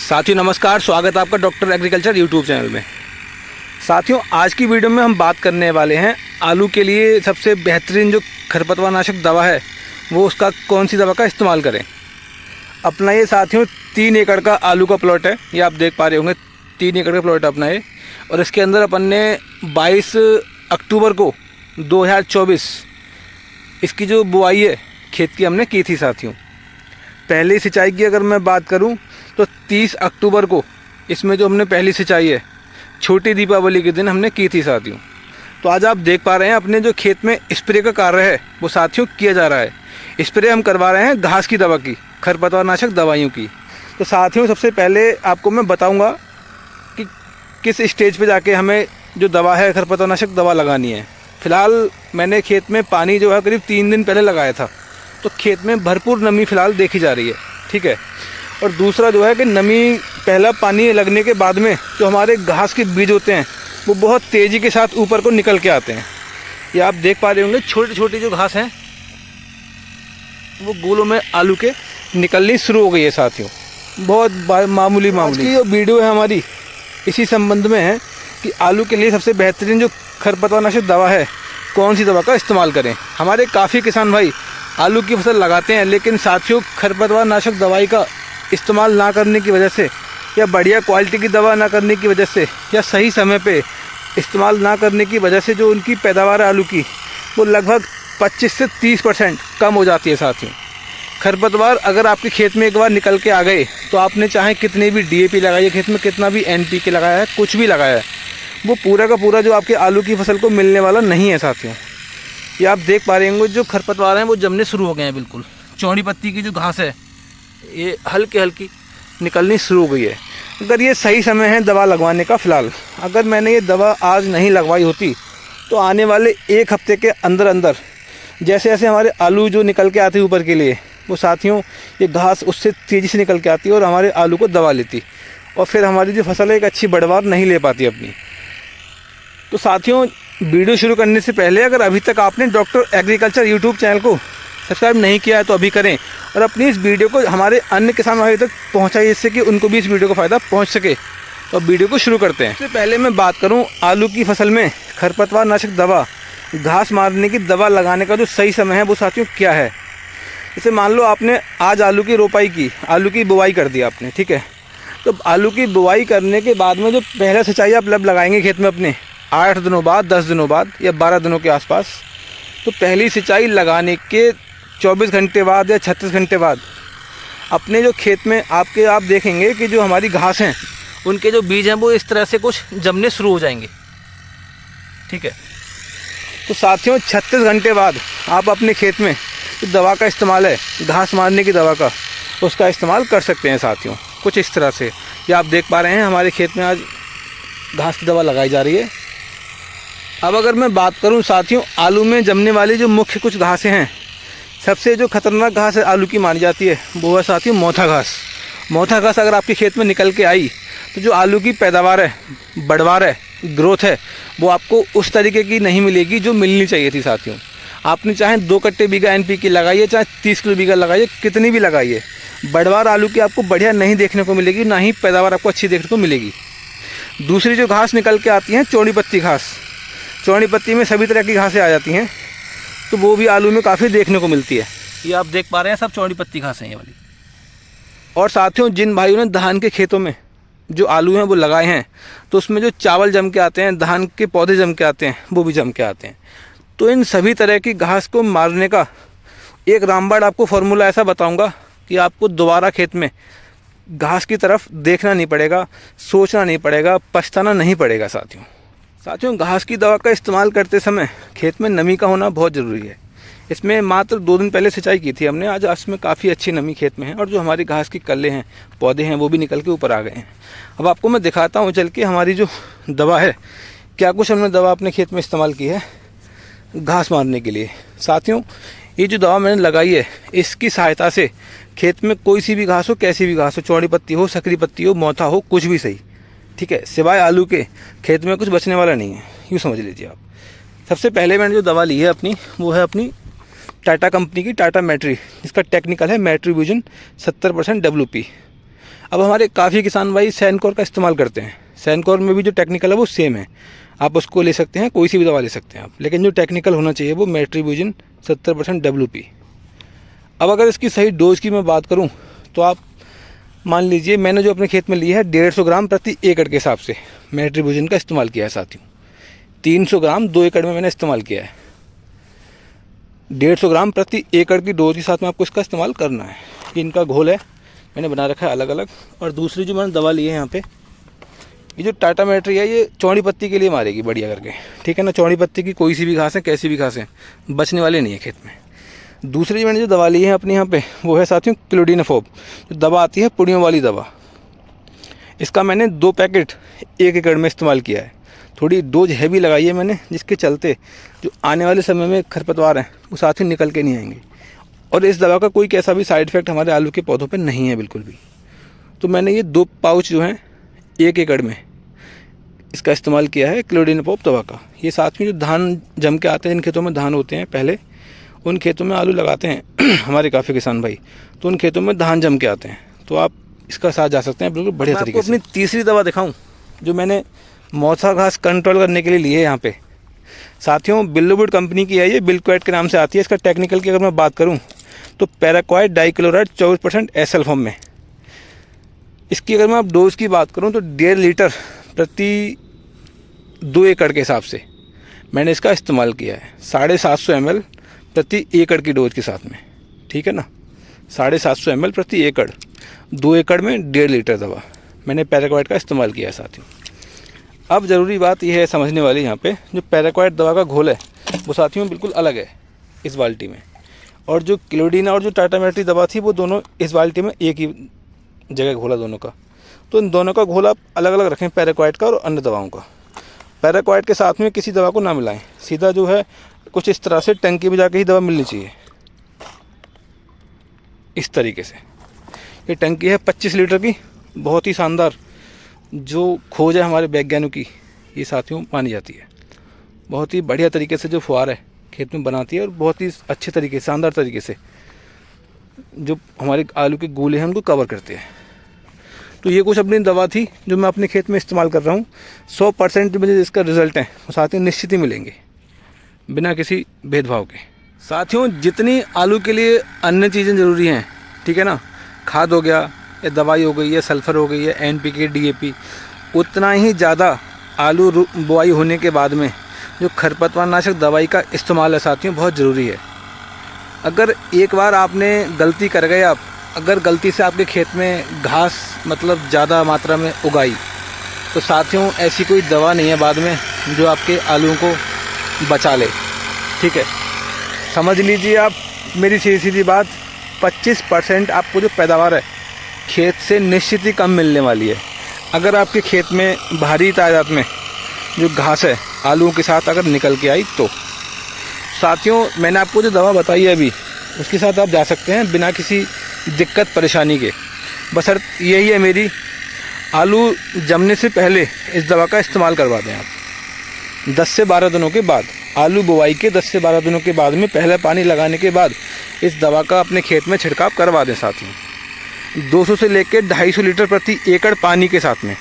साथियों नमस्कार, स्वागत है आपका डॉक्टर एग्रीकल्चर यूट्यूब चैनल में। साथियों आज की वीडियो में हम बात करने वाले हैं आलू के लिए सबसे बेहतरीन जो खरपतवार नाशक दवा है वो उसका कौन सी दवा का इस्तेमाल करें। अपना ये साथियों 3 एकड़ का आलू का प्लॉट है, ये आप देख पा रहे होंगे 3 एकड़ का प्लॉट है अपना ये। और इसके अंदर अपन ने 22 अक्टूबर को 2024 इसकी जो बुआई है खेत की हमने की थी साथियों। पहली सिंचाई की अगर मैं बात करूं तो 30 अक्टूबर को इसमें जो हमने पहली सिंचाई है छोटी दीपावली के दिन हमने की थी साथियों। तो आज आप देख पा रहे हैं अपने जो खेत में स्प्रे का कार्य है वो साथियों किया जा रहा है। स्प्रे हम करवा रहे हैं घास की दवा की, खरपतवार नाशक दवाइयों की। तो साथियों सबसे पहले आपको मैं बताऊंगा कि किस स्टेज पे जाके हमें जो दवा है खरपतवार नाशक दवा लगानी है। फ़िलहाल मैंने खेत में पानी जो है करीब 3 दिन पहले लगाया था, तो खेत में भरपूर नमी फ़िलहाल देखी जा रही है, ठीक है। और दूसरा जो है कि नमी पहला पानी लगने के बाद में जो हमारे घास के बीज होते हैं वो बहुत तेज़ी के साथ ऊपर को निकल के आते हैं। ये आप देख पा रहे होंगे छोटी छोटी जो घास हैं वो गोलों में आलू के निकलनी शुरू हो गई है साथियों, बहुत मामूली की जो वीडियो है हमारी इसी संबंध में है कि आलू के लिए सबसे बेहतरीन जो खरपतवार नाशक दवा है कौन सी दवा का इस्तेमाल करें। हमारे काफ़ी किसान भाई आलू की फसल लगाते हैं, लेकिन साथियों खरपतवार नाशक दवाई का इस्तेमाल ना करने की वजह से या बढ़िया क्वालिटी की दवा ना करने की वजह से या सही समय पे इस्तेमाल ना करने की वजह से जो उनकी पैदावार है आलू की वो लगभग 25 से 30% कम हो जाती है साथियों। खरपतवार अगर आपके खेत में एक बार निकल के आ गए तो आपने चाहे कितनी भी DAP लगाई है खेत में, कितना भी NPK लगाया है, कुछ भी लगाया है, वो पूरा का पूरा जो आपके आलू की फसल को मिलने वाला नहीं है साथियों। ये आप देख पा रहे होंगे जो खरपतवार हैं वो जमने शुरू हो गए हैं। बिल्कुल चौड़ी पत्ती की जो घास है ये हल्की हल्की निकलनी शुरू हो गई है। अगर ये सही समय है दवा लगवाने का, फ़िलहाल अगर मैंने ये दवा आज नहीं लगवाई होती तो आने वाले 1 हफ्ते के अंदर अंदर जैसे जैसे हमारे आलू जो निकल के आते ऊपर के लिए वो साथियों ये घास उससे तेज़ी से निकल के आती है और हमारे आलू को दबा लेती और फिर हमारी जो फसल है एक अच्छी बढ़वार नहीं ले पाती अपनी। तो साथियों वीडियो शुरू करने से पहले अगर अभी तक आपने डॉक्टर एग्रीकल्चर यूट्यूब चैनल को सब्सक्राइब नहीं किया है तो अभी करें और अपनी इस वीडियो को हमारे अन्य किसान भाइयों तक पहुंचाइए जिससे कि उनको भी इस वीडियो का फ़ायदा पहुंच सके। तो वीडियो को शुरू करते हैं। इससे पहले मैं बात करूं आलू की फसल में खरपतवार नाशक दवा घास मारने की दवा लगाने का जो सही समय है वो साथियों क्या है। जैसे मान लो आपने आज आलू की रोपाई की, आलू की बुआई कर दी आपने, ठीक है। तो आलू की बुआई करने के बाद में जो पहला सिंचाई आप लगाएंगे खेत में अपने 8 दिनों बाद, 10 दिनों बाद या 12 दिनों के आसपास, तो पहली सिंचाई लगाने के 24 घंटे बाद या 36 घंटे बाद अपने जो खेत में आप देखेंगे कि जो हमारी घास हैं उनके जो बीज हैं वो इस तरह से कुछ जमने शुरू हो जाएंगे, ठीक है। तो साथियों 36 घंटे बाद आप अपने खेत में जो दवा का इस्तेमाल है घास मारने की दवा का उसका इस्तेमाल कर सकते हैं साथियों। कुछ इस तरह से ये आप देख पा रहे हैं हमारे खेत में आज घास की दवा लगाई जा रही है। अब अगर मैं बात करूं साथियों आलू में जमने वाली जो मुख्य कुछ घासें हैं, सबसे जो खतरनाक घास है आलू की मानी जाती है वो है साथियों मोथा घास। मोथा घास अगर आपके खेत में निकल के आई तो जो आलू की पैदावार है, बढ़वार है, ग्रोथ है वो आपको उस तरीके की नहीं मिलेगी जो मिलनी चाहिए थी साथियों। आपने चाहे 2 कट्टे बीघा NPK लगाइए, चाहे 30 किलो बीघा लगाइए, कितनी भी लगाइए, बढ़वार आलू की आपको बढ़िया नहीं देखने को मिलेगी, ना ही पैदावार आपको अच्छी देखने को मिलेगी। दूसरी जो घास निकल के आती हैं चौड़ी पत्ती घास, चौड़ी पत्ती में सभी तरह की घासें आ जाती हैं, तो वो भी आलू में काफ़ी देखने को मिलती है। ये आप देख पा रहे हैं सब चौड़ी पत्ती घास हैं ये वाली। और साथियों जिन भाइयों ने धान के खेतों में जो आलू हैं वो लगाए हैं तो उसमें जो चावल जम के आते हैं, धान के पौधे जम के आते हैं, वो भी जम के आते हैं। तो इन सभी तरह की घास को मारने का एक रामबाण आपको फार्मूला ऐसा बताऊंगा कि आपको दोबारा खेत में घास की तरफ देखना नहीं पड़ेगा, सोचना नहीं पड़ेगा, पछताना नहीं पड़ेगा साथियों घास की दवा का इस्तेमाल करते समय खेत में नमी का होना बहुत ज़रूरी है। इसमें मात्र 2 दिन पहले सिंचाई की थी हमने, आज इसमें काफ़ी अच्छी नमी खेत में है और जो हमारी घास की कल्ले हैं, पौधे हैं, वो भी निकल के ऊपर आ गए हैं। अब आपको मैं दिखाता हूँ चल के हमारी जो दवा है क्या कुछ हमने दवा अपने खेत में इस्तेमाल की है घास मारने के लिए। साथियों ये जो दवा मैंने लगाई है इसकी सहायता से खेत में कोई सी भी घास हो, कैसी भी घास हो, चौड़ी पत्ती हो, सकरी पत्ती हो, मोथा हो, कुछ भी सही, ठीक है, सिवाय आलू के खेत में कुछ बचने वाला नहीं है, यूँ समझ लीजिए आप। सबसे पहले मैंने जो दवा ली है अपनी वो है अपनी टाटा कंपनी की टाटा मैट्री, इसका टेक्निकल है मैट्रीब्यूजन 70% WP। अब हमारे काफ़ी किसान भाई सैनकोर का इस्तेमाल करते हैं। सैनकोर में भी जो टेक्निकल है वो सेम है, आप उसको ले सकते हैं, कोई सी भी दवा ले सकते हैं आप, लेकिन जो टेक्निकल होना चाहिए वो मेट्रिब्यूजिन 70% WP। अब अगर इसकी सही डोज की मैं बात करूं तो आप मान लीजिए मैंने जो अपने खेत में लिया है 150 ग्राम प्रति एकड़ के हिसाब से मेट्रिब्यूजिन का इस्तेमाल किया है साथियों। 300 ग्राम 2 एकड़ में मैंने इस्तेमाल किया है। 150 ग्राम प्रति एकड़ की डोज के साथ में आपको इसका इस्तेमाल करना है। इनका घोल है, मैंने बना रखा है अलग अलग। और दूसरी जो मैंने दवा ली है यहाँ पे, ये जो टाटा मैट्री है, ये चौड़ी पत्ती के लिए मारेगी बढ़िया करके, ठीक है ना। चौड़ी पत्ती की कोई सी भी घास है, कैसी भी घास है, बचने वाले नहीं है खेत में। दूसरी जो मैंने जो दवा ली है अपने यहाँ पे, वो है साथियों क्लोडिनोफोब, जो दवा आती है पुड़ियों वाली दवा। इसका मैंने 2 पैकेट 1 एकड़ में इस्तेमाल किया है। थोड़ी डोज हैवी लगाई है मैंने, जिसके चलते जो आने वाले समय में खरपतवार हैं वो साथियों निकल के नहीं आएंगे। और इस दवा का कोई कैसा भी साइड इफेक्ट हमारे आलू के पौधों पे नहीं है बिल्कुल भी। तो मैंने ये 2 पाउच जो हैं 1 एकड़ में इसका इस्तेमाल किया है क्लोडिनोफोब दवा का। ये साथ में जो धान जम के आते हैं, इन खेतों में धान होते हैं पहले, उन खेतों में आलू लगाते हैं हमारे काफ़ी किसान भाई, तो उन खेतों में धान जम के आते हैं, तो आप इसका साथ जा सकते हैं बिल्कुल बढ़िया तरीके से। अपनी तीसरी दवा दिखाऊं जो मैंने मौसा घास कंट्रोल करने के लिए ली है यहाँ पे साथियों, बिल्लोवुड कंपनी की है ये, बिल्क्वेट के नाम से आती है। इसका टेक्निकल की अगर मैं बात करूँ तो पैराक्वाइट डाइक्लोराइड 24% SL फॉर्म में। इसकी अगर मैं आप डोज की बात करूँ तो 1.5 लीटर प्रति 2 एकड़ के हिसाब से मैंने इसका इस्तेमाल किया है। 750 ml प्रति एकड़ की डोज के साथ में, ठीक है ना। 750 ml प्रति एकड़, 2 एकड़ में 1.5 लीटर दवा मैंने पैराक्वाइट का इस्तेमाल किया है साथियों। अब ज़रूरी बात यह है समझने वाली यहाँ पे, जो पैराक्वाइट दवा का घोल है वो साथियों बिल्कुल अलग है इस बाल्टी में, और जो क्लोडिना और जो टाटा मैट्री दवा थी वो दोनों इस बाल्टी में एक ही जगह घोला दोनों का। तो इन दोनों का घोल आप अलग अलग रखें, पैराक्वाइट का और अन्य दवाओं का। पैराक्वाइट के साथ में किसी दवा को ना मिलाएं, सीधा जो है कुछ इस तरह से टंकी में जाके ही दवा मिलनी चाहिए, इस तरीके से। ये टंकी है 25 लीटर की, बहुत ही शानदार जो खोज है हमारे वैज्ञानिकों की, ये साथियों मानी जाती है। बहुत ही बढ़िया तरीके से जो फुहार है खेत में बनाती है, और बहुत ही अच्छे तरीके से, शानदार तरीके से जो हमारे आलू के गोले हैं उनको कवर करते हैं। तो ये कुछ अपनी दवा थी जो मैं अपने खेत में इस्तेमाल कर रहा हूँ। 100% मुझे इसका रिज़ल्ट है वो साथियों निश्चित ही मिलेंगे, बिना किसी भेदभाव के। साथियों जितनी आलू के लिए अन्य चीज़ें ज़रूरी हैं, ठीक है ना, खाद हो गया या दवाई हो गई या सल्फ़र हो गई या NPK DAP, उतना ही ज़्यादा आलू बुआई होने के बाद में जो खरपतवार नाशक दवाई का इस्तेमाल है साथियों बहुत ज़रूरी है। अगर एक बार आपने गलती कर गए, आप अगर गलती से आपके खेत में घास मतलब ज़्यादा मात्रा में उगाई, तो साथियों ऐसी कोई दवा नहीं है बाद में जो आपके आलूओं को बचा ले, ठीक है। समझ लीजिए आप मेरी सीधी सीधी बात, 25% आपको जो पैदावार है खेत से निश्चित ही कम मिलने वाली है। अगर आपके खेत में भारी तादाद में जो घास है आलूओं के साथ अगर निकल के आई, तो साथियों मैंने आपको जो दवा बताई है अभी, उसके साथ आप जा सकते हैं बिना किसी दिक्कत परेशानी के। बशर्त यही है मेरी, आलू जमने से पहले इस दवा का इस्तेमाल करवा दें आप। 10 से 12 दिनों के बाद, आलू बुआई के 10 से 12 दिनों के बाद में पहले पानी लगाने के बाद इस दवा का अपने खेत में छिड़काव करवा दें साथियों। 200 से लेकर 250 लीटर प्रति एकड़ पानी के साथ में।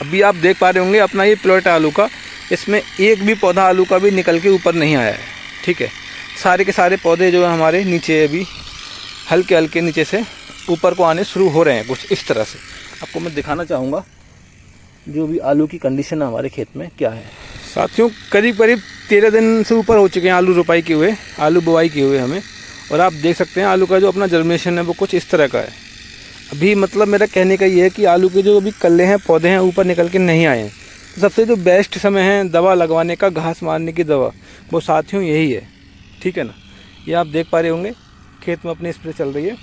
अभी आप देख पा रहे होंगे अपना ये प्लॉट आलू का, इसमें एक भी पौधा आलू का भी निकल के ऊपर नहीं आया है, ठीक है। सारे के सारे पौधे जो है हमारे नीचे अभी हल्के हल्के नीचे से ऊपर को आने शुरू हो रहे हैं, कुछ इस तरह से। आपको मैं दिखाना चाहूँगा जो भी आलू की कंडीशन है हमारे खेत में क्या है साथियों। करीब करीब 13 दिन से ऊपर हो चुके हैं आलू रोपाई किए हुए, आलू बुआई किए हुए हमें, और आप देख सकते हैं आलू का जो अपना जर्मिनेशन है वो कुछ इस तरह का है। अभी मतलब मेरा कहने का ये है कि आलू के जो अभी कल्ले हैं, पौधे हैं, ऊपर निकल के नहीं आए हैं। तो सबसे जो बेस्ट समय है दवा लगवाने का, घास मारने की दवा, वो साथियों यही है, ठीक है ना। ये आप देख पा रहे होंगे खेत में अपनी स्प्रे चल रही है,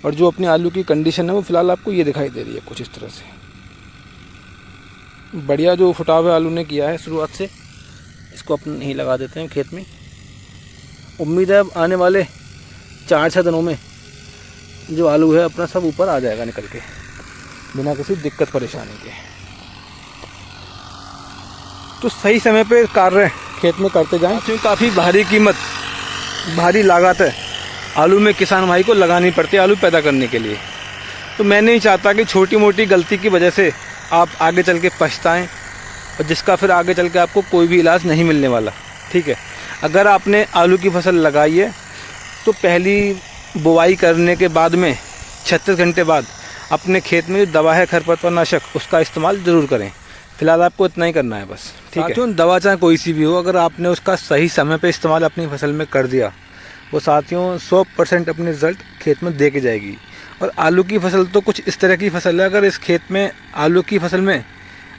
और जो अपनी आलू की कंडीशन है वो फिलहाल आपको ये दिखाई दे रही है कुछ इस तरह से। बढ़िया जो फुटाव आलू ने किया है शुरुआत से, इसको अपन यहीं लगा देते हैं खेत में। उम्मीद है अब आने वाले 4-6 दिनों में जो आलू है अपना सब ऊपर आ जाएगा निकल के, बिना किसी दिक्कत परेशानी के। तो सही समय पे कार्य खेत में करते जाएं, क्योंकि काफ़ी भारी कीमत, भारी लागत है आलू में किसान भाई को लगानी पड़ती है आलू पैदा करने के लिए। तो मैं नहीं चाहता कि छोटी मोटी गलती की वजह से आप आगे चल के पछताएँ और जिसका फिर आगे चल के आपको कोई भी इलाज नहीं मिलने वाला। ठीक है, अगर आपने आलू की फसल लगाई है तो पहली बुआई करने के बाद में 36 घंटे बाद अपने खेत में जो दवा है खरपतवारनाशक उसका इस्तेमाल ज़रूर करें। फिलहाल आपको इतना ही करना है बस। ठीक है, दवा चाहे कोई सी भी हो, अगर आपने उसका सही समय पे इस्तेमाल अपनी फसल में कर दिया, वो साथियों 100% अपने रिज़ल्ट खेत में दे के जाएगी। और आलू की फसल तो कुछ इस तरह की फसल है, अगर इस खेत में आलू की फसल में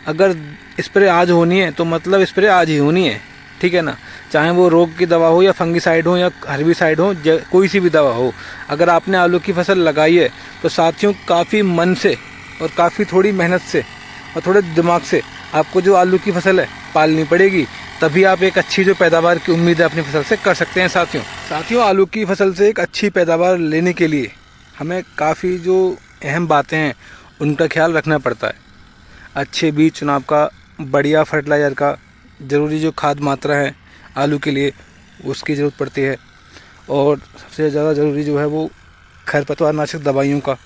अगर स्प्रे आज होनी है तो मतलब स्प्रे आज ही होनी है। ठीक है ना, चाहे वो रोग की दवा हो या फंगीसाइड हो या हर्बिसाइड हो, कोई सी भी दवा हो, अगर आपने आलू की फसल लगाई है तो साथियों काफ़ी मन से और काफ़ी थोड़ी मेहनत से और थोड़े दिमाग से आपको जो आलू की फसल है पालनी पड़ेगी, तभी आप एक अच्छी जो पैदावार की उम्मीद है अपनी फसल से कर सकते हैं। साथियों आलू की फसल से एक अच्छी पैदावार लेने के लिए हमें काफ़ी जो अहम बातें हैं उनका ख्याल रखना पड़ता है। अच्छे बीज चुनाव का, बढ़िया फर्टिलाइज़र का, ज़रूरी जो खाद मात्रा है आलू के लिए उसकी ज़रूरत पड़ती है, और सबसे ज़्यादा ज़रूरी जो है वो खरपतवारनाशक दवाइयों का।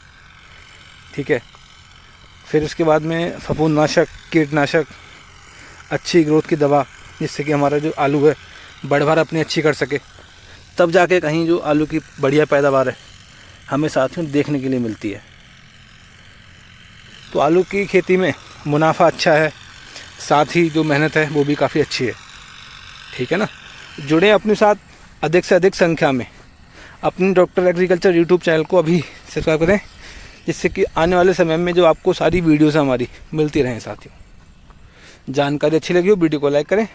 ठीक है, फिर उसके बाद में फफूंदनाशक, कीटनाशक, अच्छी ग्रोथ की दवा, जिससे कि हमारा जो आलू है बढ़ अपनी अच्छी कर सके, तब जाके कहीं जो आलू की बढ़िया पैदावार है हमें साथियों देखने के लिए मिलती है। तो आलू की खेती में मुनाफा अच्छा है, साथ ही जो मेहनत है वो भी काफ़ी अच्छी है। ठीक है ना, जुड़े अपने साथ अधिक से अधिक संख्या में। अपने डॉक्टर एग्रीकल्चर यूट्यूब चैनल को अभी सब्सक्राइब करें, जिससे कि आने वाले समय में जो आपको सारी वीडियोस हमारी मिलती रहें। साथियों जानकारी अच्छी लगी हो वीडियो को लाइक करें।